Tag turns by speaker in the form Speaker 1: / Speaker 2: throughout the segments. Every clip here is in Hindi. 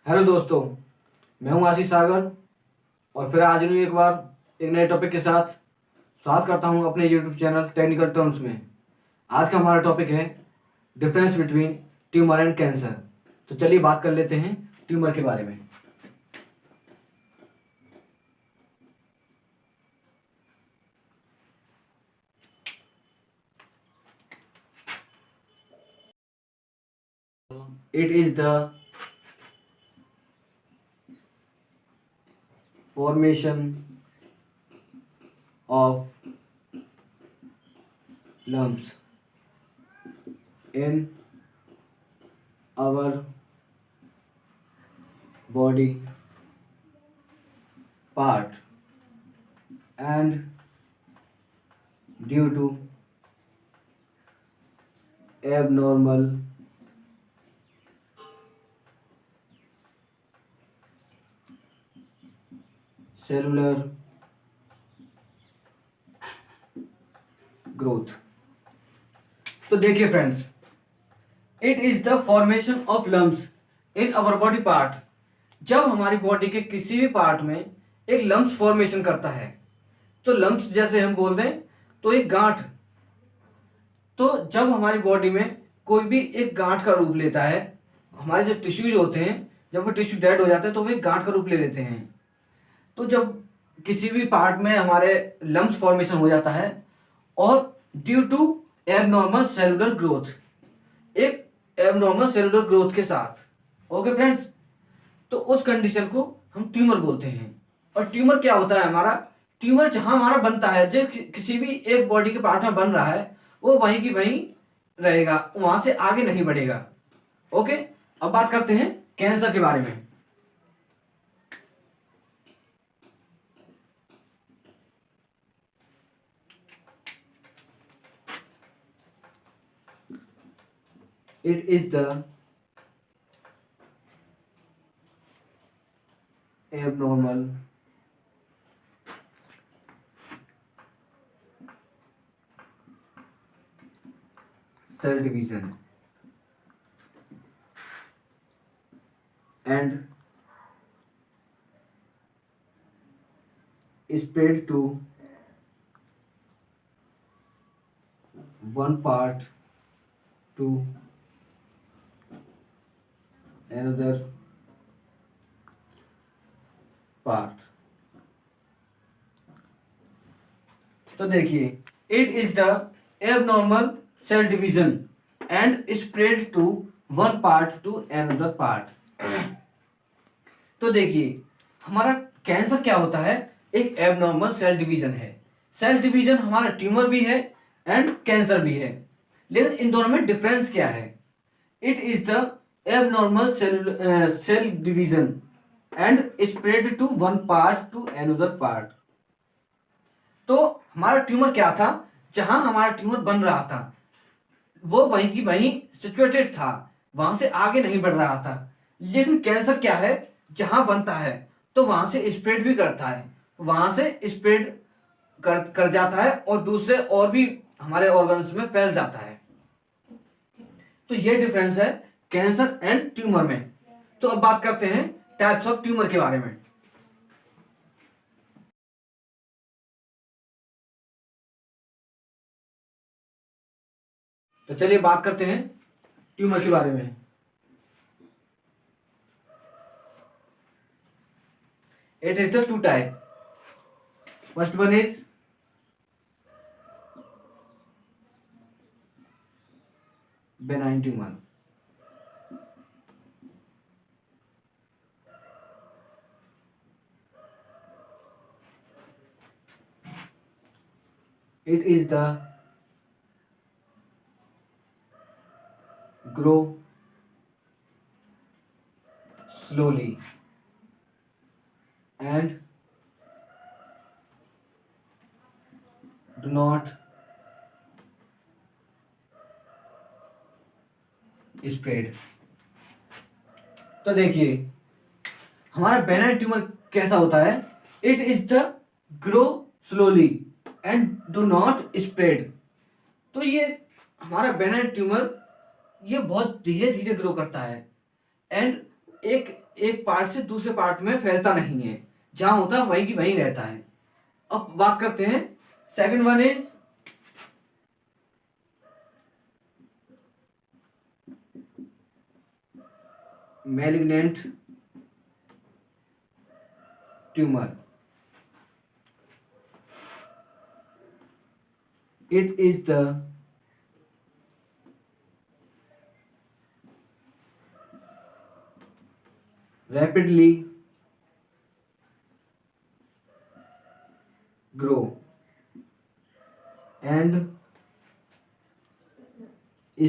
Speaker 1: हेलो दोस्तों, मैं हूं आशीष सागर और फिर आज एक बार एक नए टॉपिक के साथ स्वागत करता हूं अपने यूट्यूब चैनल टेक्निकल टर्म्स में। आज का हमारा टॉपिक है difference between tumour and cancer. तो चलिए बात कर लेते हैं ट्यूमर के बारे में। It is the formation of lumps in our body part, and due to abnormal cellular growth. तो देखिए friends, it is the formation of lumps in our body part. जब हमारी बॉडी के किसी भी पार्ट में एक लम्प्स फॉर्मेशन करता है, तो लम्प्स जैसे हम बोल दें तो एक गांठ। तो जब हमारी बॉडी में कोई भी एक गांठ का रूप लेता है, हमारे जो टिश्यूज होते हैं जब वो टिश्यू डेड हो जाते हैं तो वो एक गांठ का रूप ले लेते हैं। तो जब किसी भी पार्ट में हमारे लम्प्स फॉर्मेशन हो जाता है और due to abnormal cellular growth, एक एबनॉर्मल सेलुलर ग्रोथ के साथ, ओके फ्रेंड्स, तो उस कंडीशन को हम ट्यूमर बोलते हैं। और ट्यूमर क्या होता है हमारा? ट्यूमर जहां हमारा बनता है, जो किसी भी एक बॉडी के पार्ट में बन रहा है, वो वहीं की वहीं रहेगा, वहां से आगे नहीं बढ़ेगा। ओके, अब बात करते हैं कैंसर के बारे में। It is the abnormal cell division and spread to one part to another part। तो देखिए, it is the abnormal cell division and spread to one part to another part. तो देखिए, हमारा कैंसर क्या होता है? एक एबनॉर्मल सेल डिवीजन है। सेल डिवीजन हमारा ट्यूमर भी है एंड कैंसर भी है, लेकिन इन दोनों में डिफरेंस क्या है? It is the abnormal cell division and spread to one part to another part। तो हमारा ट्यूमर क्या था? जहां हमारा ट्यूमर बन रहा था वो वहीं की वहीं सिचुएटेड था, वहां से आगे नहीं बढ़ रहा था। लेकिन कैंसर क्या है? जहां बनता है तो वहां से स्प्रेड भी करता है, वहां से स्प्रेड कर जाता है और दूसरे और भी हमारे ऑर्गन्स में फैल जाता है। तो ये डिफरेंस है कैंसर एंड ट्यूमर में। तो अब बात करते हैं टाइप्स ऑफ ट्यूमर के बारे में। तो चलिए बात करते हैं ट्यूमर के बारे में। It is the two type. First one is benign tumour. It is the grow slowly and do not spread। तो देखिए, हमारा बेनाइन ट्यूमर कैसा होता है? It is the grow slowly and do not spread. तो ये हमारा बेनाइन ट्यूमर ये बहुत धीरे धीरे ग्रो करता है एंड एक एक पार्ट से दूसरे पार्ट में फैलता नहीं है, जहां होता है वहीं की वहीं रहता है। अब बात करते हैं second one is malignant tumor. It is the rapidly grow and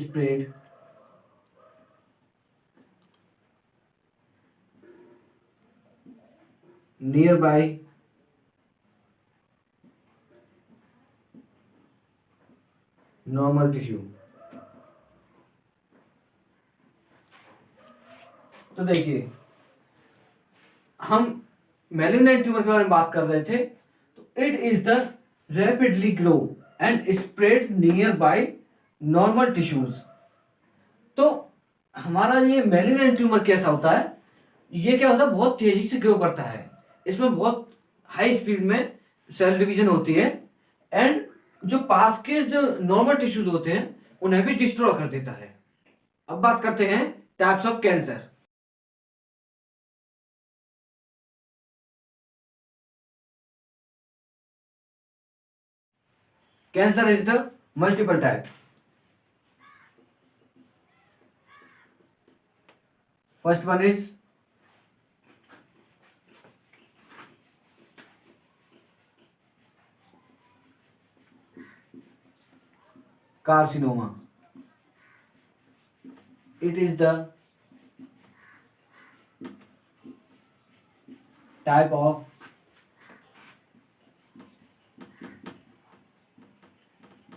Speaker 1: spread nearby normal tissue. तो देखिए, हम मैलिग्नेंट ट्यूमर के बारे में बात कर रहे थे। तो it is the rapidly grow and spread near by normal tissues. तो हमारा ये मैलिग्नेंट ट्यूमर कैसा होता है, ये क्या होता है, बहुत तेजी से ग्रो करता है, इसमें बहुत हाई स्पीड में सेल डिवीजन होती है एंड जो पास के जो नॉर्मल टिश्यूज होते हैं उन्हें भी डिस्ट्रॉय कर देता है। अब बात करते हैं types of cancer. Cancer is the multiple type. First one is carcinoma. It is the type of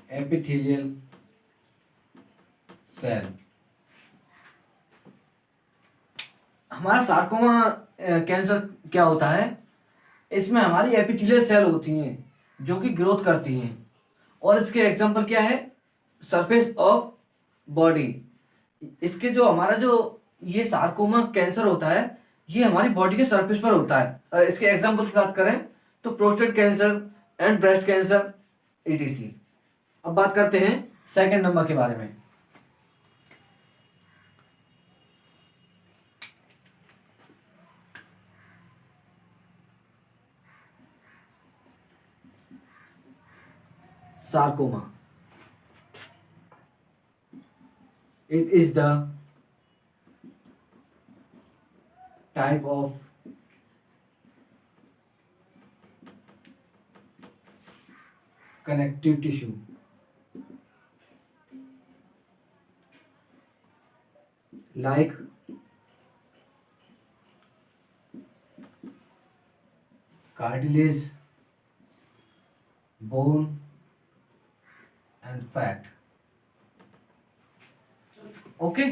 Speaker 1: epithelial cell. हमारा सार्कोमा कैंसर क्या होता है, इसमें हमारी एपिथेलियल सेल होती हैं जो कि ग्रोथ करती हैं, और इसके एग्जांपल क्या है, सरफेस ऑफ बॉडी। इसके जो हमारा जो ये सार्कोमा कैंसर होता है ये हमारी बॉडी के सरफेस पर होता है। और इसके एग्जांपल की बात करें तो prostate cancer and breast cancer etc। अब बात करते हैं सेकंड नंबर के बारे में। sarcoma. It is the type of connective tissue like cartilage, bone and fat. Okay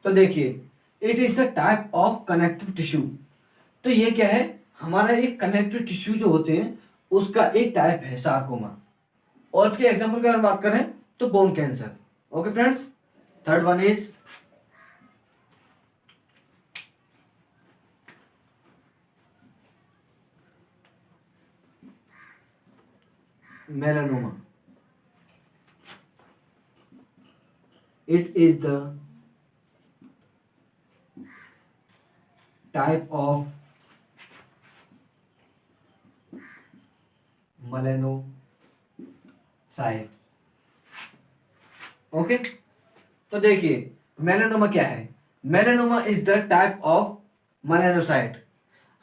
Speaker 1: तो देखिए, it is the type of connective tissue. तो ये क्या है, हमारा एक कनेक्टिव टिश्यू जो होते हैं उसका एक टाइप है सार्कोमा। और इसके एग्जांपल की अगर बात करें तो bone cancer. Okay friends, third one is melanoma. It is the type of melanocyte. Okay तो देखिए, मेलानोमा क्या है, melanoma is the type of melanocyte.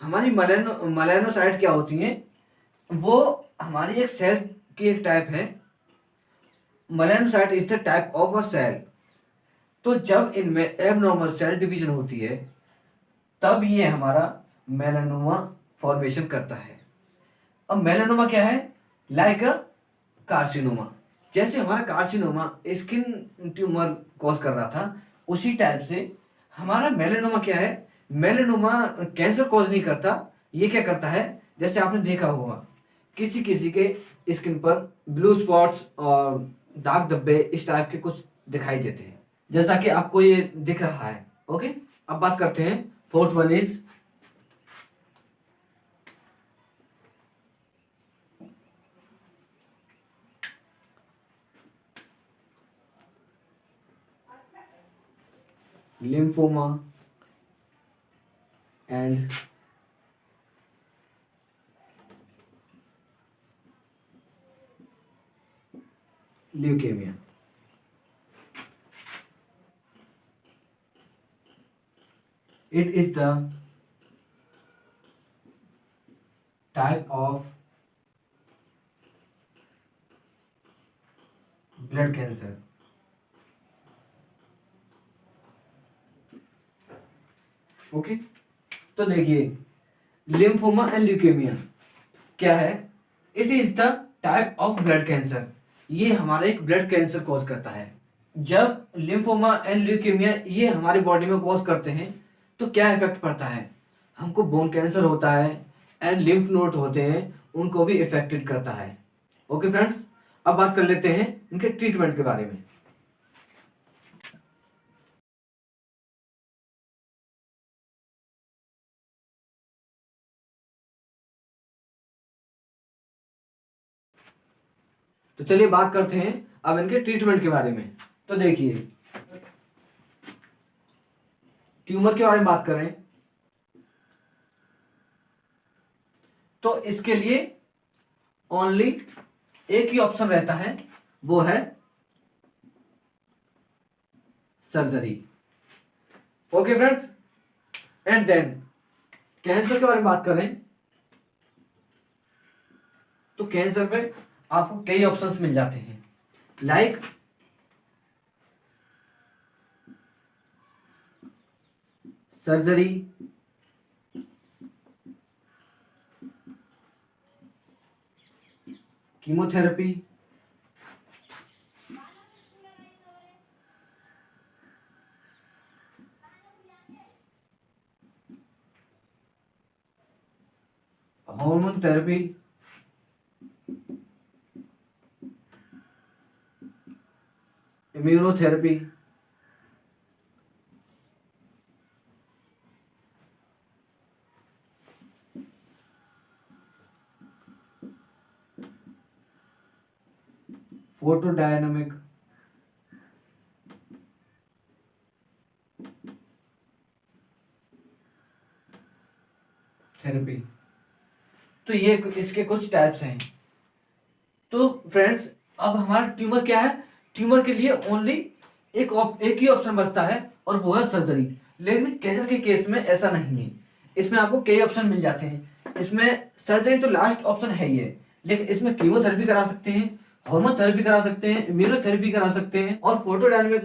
Speaker 1: हमारी मेलानोसाइट क्या होती हैं, वो हमारी एक सेल की एक टाइप है। Melanocyte is the type of a cell. तो जब इनमें एबनॉर्मल सेल डिवीजन होती है तब ये हमारा मेलानोमा फॉर्मेशन करता है। अब मेलानोमा क्या है, लाइक अ कार्सिनोमा। जैसे हमारा कार्सिनोमा स्किन ट्यूमर कॉज कर रहा था, उसी टाइप से हमारा मेलानोमा क्या है, मेलानोमा कैंसर कॉज नहीं करता। ये क्या करता है, जैसे आपने देखा होगा किसी किसी के स्किन पर ब्लू स्पॉट्स और दाग धब्बे इस टाइप के कुछ दिखाई देते हैं, जैसा कि आपको ये दिख रहा है। ओके, अब बात करते हैं fourth one is lymphoma and leukaemia. It is the type of blood cancer. Okay, तो देखिए लिम्फोमा एंड ल्यूकेमिया क्या है? It is the type of blood cancer. ये हमारा एक ब्लड कैंसर कॉज करता है। जब लिम्फोमा एंड ल्यूकेमिया ये हमारी बॉडी में कॉज करते हैं तो क्या इफेक्ट पड़ता है? हमको बोन कैंसर होता है एंड लिम्फ नोड होते हैं, उनको भी इफेक्टेड करता है। ओके फ्रेंड्स, अब बात कर लेते हैं इनके ट्रीटमेंट के बारे में। तो चलिए बात करते हैं अब इनके ट्रीटमेंट के बारे में। तो देखिए, ट्यूमर के बारे में बात करें तो इसके लिए ओनली एक ही ऑप्शन रहता है, वो है surgery. Okay friends, and then cancer के बारे में बात करें तो कैंसर पे आपको कई ऑप्शंस मिल जाते हैं, like surgery, chemotherapy, hormone therapy, immunotherapy, photodynamic therapy. तो ये इसके कुछ टाइप्स हैं। तो फ्रेंड्स, अब हमारा ट्यूमर क्या है? ट्यूमर के लिए ओनली एक ही ऑप्शन बचता है और वो है सर्जरी। लेकिन कैंसर के केस में ऐसा नहीं है, इसमें आपको कई ऑप्शन मिल जाते हैं। इसमें सर्जरी तो लास्ट ऑप्शन है ही है, लेकिन इसमें कीमोथेरेपी करा सकते हैं, हार्मोन थेरेपी करा सकते हैं, इम्यूनोथेरेपी करा सकते हैं और फोटोडायनामिक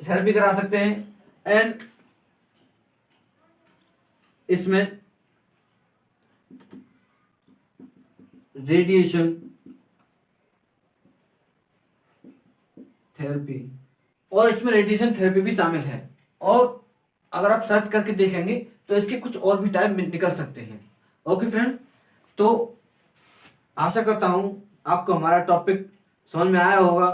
Speaker 1: थेरेपी करा सकते हैं। एंड इसमें रेडिएशन थेरेपी, और इसमें रेडिएशन थेरेपी भी शामिल है। और अगर आप सर्च करके देखेंगे तो इसके कुछ और भी टाइप निकल सकते हैं। ओके फ्रेंड, तो आशा करता हूं आपको हमारा टॉपिक समझ में आया होगा।